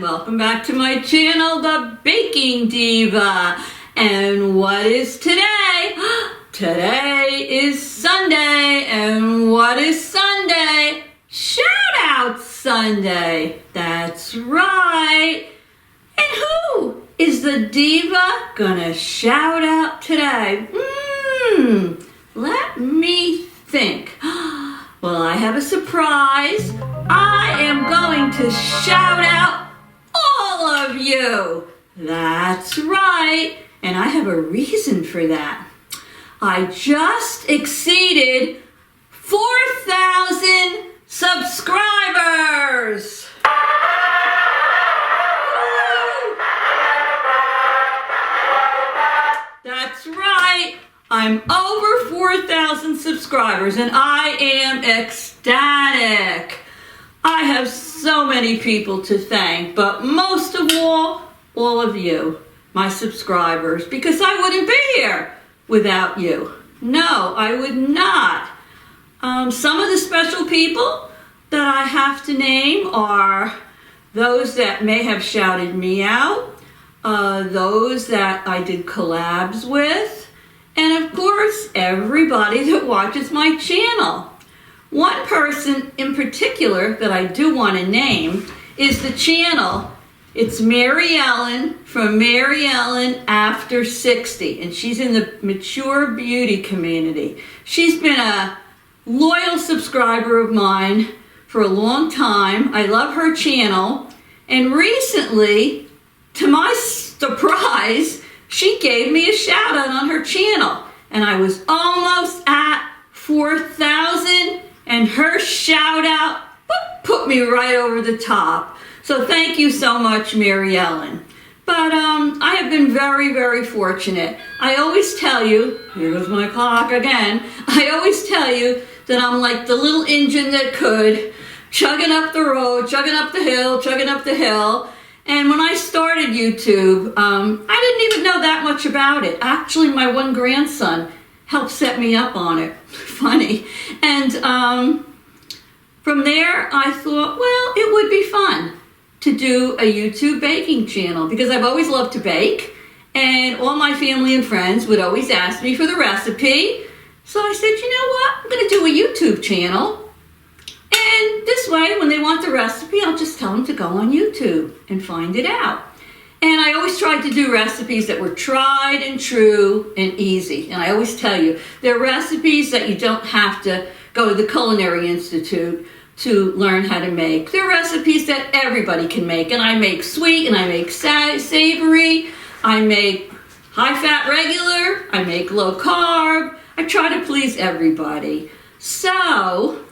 Welcome back to my channel, the Baking Diva. And what is today? Today is Sunday. And what is Sunday? Shoutout Sunday. That's right. And who is the diva gonna shout out today? Let me think. Well, I have a surprise. I am going to shout out all of you. That's right. And I have a reason for that. I just exceeded 4,000 subscribers. That's right. I'm over 4,000 subscribers and I am ecstatic. I have so many people to thank, but most of all of you, my subscribers, because I wouldn't be here without you. No, I would not. Some of the special people that I have to name are those that may have shouted me out, those that I did collabs with, and of course, everybody that watches my channel. One person in particular that I do want to name is the channel. It's Mary Ellen from Mary Ellen After 60, and she's in the mature beauty community. She's been a loyal subscriber of mine for a long time. I love her channel, and recently, to my surprise, she gave me a shout out on her channel, and I was almost at 4,000. And her shout out put me right over the top. So thank you so much, Mary Ellen. But I have been very, very fortunate. I always tell you, here goes my clock again. I always tell you that I'm like the little engine that could, chugging up the road, chugging up the hill, chugging up the hill. And when I started YouTube, I didn't even know that much about it. Actually, my one grandson helped set me up on it. Funny. And from there, I thought, well, it would be fun to do a YouTube baking channel because I've always loved to bake, and all my family and friends would always ask me for the recipe. So I said, you know what? I'm going to do a YouTube channel. And this way, when they want the recipe, I'll just tell them to go on YouTube and find it out. And I always tried to do recipes that were tried and true and easy. And I always tell you, they're recipes that you don't have to go to the Culinary Institute to learn how to make. They're recipes that everybody can make. And I make sweet, and I make savory, I make high-fat regular, I make low-carb. I try to please everybody. So,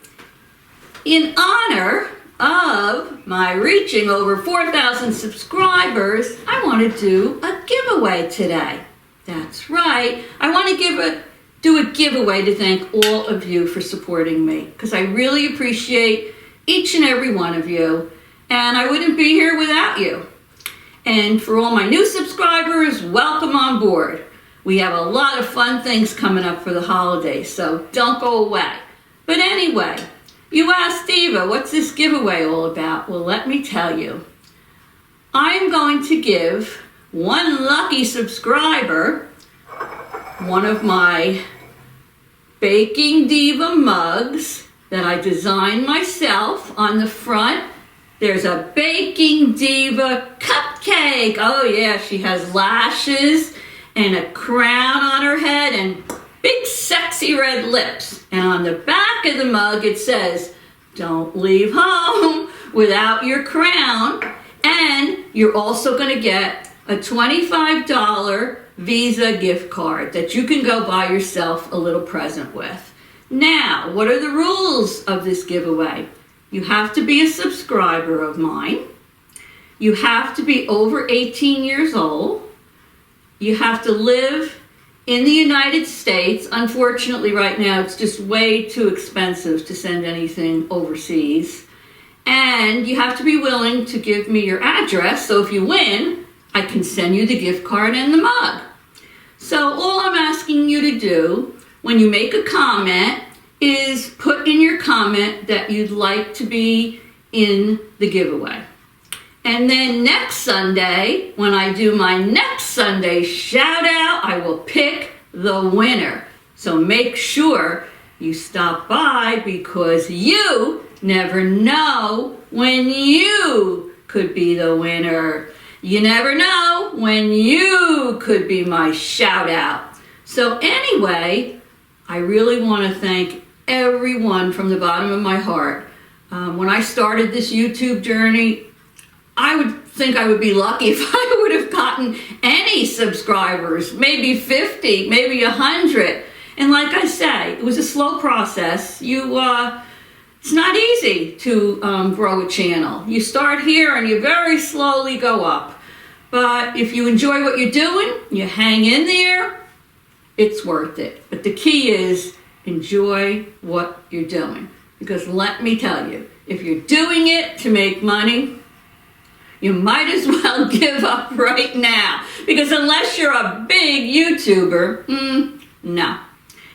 in honor of my reaching over 4,000 subscribers, I want to do a giveaway today. That's right. I want to do a giveaway to thank all of you for supporting me, because I really appreciate each and every one of you, and I wouldn't be here without you. And for all my new subscribers, welcome on board. We have a lot of fun things coming up for the holidays, so don't go away. But anyway, you asked Diva, what's this giveaway all about? Well, let me tell you. I'm going to give one lucky subscriber one of my Baking Diva mugs that I designed myself. On the front, there's a Baking Diva cupcake. Oh yeah, she has lashes and a crown on her head and big sexy red lips. And on the back of the mug it says, "Don't leave home without your crown." And you're also going to get a $25 Visa gift card that you can go buy yourself a little present with. Now, what are the rules of this giveaway? You have to be a subscriber of mine. You have to be over 18 years old. You have to live in the United States. Unfortunately, right now, it's just way too expensive to send anything overseas. And you have to be willing to give me your address, so if you win, I can send you the gift card and the mug. So all I'm asking you to do when you make a comment is put in your comment that you'd like to be in the giveaway. And then next Sunday, when I do my next Sunday shout out, I will pick the winner. So make sure you stop by, because you never know when you could be the winner. You never know when you could be my shout out. So anyway, I really want to thank everyone from the bottom of my heart. When I started this YouTube journey, I would think I would be lucky if I would have gotten any subscribers, maybe 50, maybe 100. And like I say, it was a slow process. It's not easy to grow a channel. You start here and you very slowly go up. But if you enjoy what you're doing, you hang in there, it's worth it. But the key is enjoy what you're doing. Because let me tell you, if you're doing it to make money, you might as well give up right now. Because unless you're a big YouTuber, no,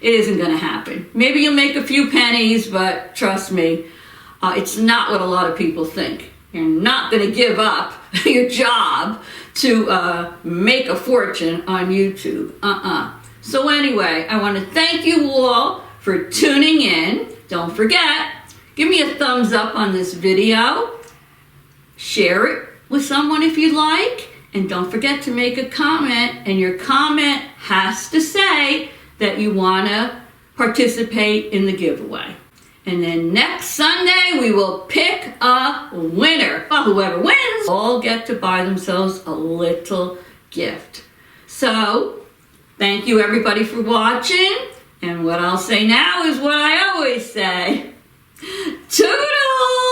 it isn't going to happen. Maybe you'll make a few pennies, but trust me, it's not what a lot of people think. You're not going to give up your job to make a fortune on YouTube. So anyway, I want to thank you all for tuning in. Don't forget, give me a thumbs up on this video. Share it with someone if you like. And don't forget to make a comment. And your comment has to say that you want to participate in the giveaway. And then next Sunday, we will pick a winner. Well, whoever wins all get to buy themselves a little gift. So, thank you everybody for watching. And what I'll say now is what I always say. Toodles!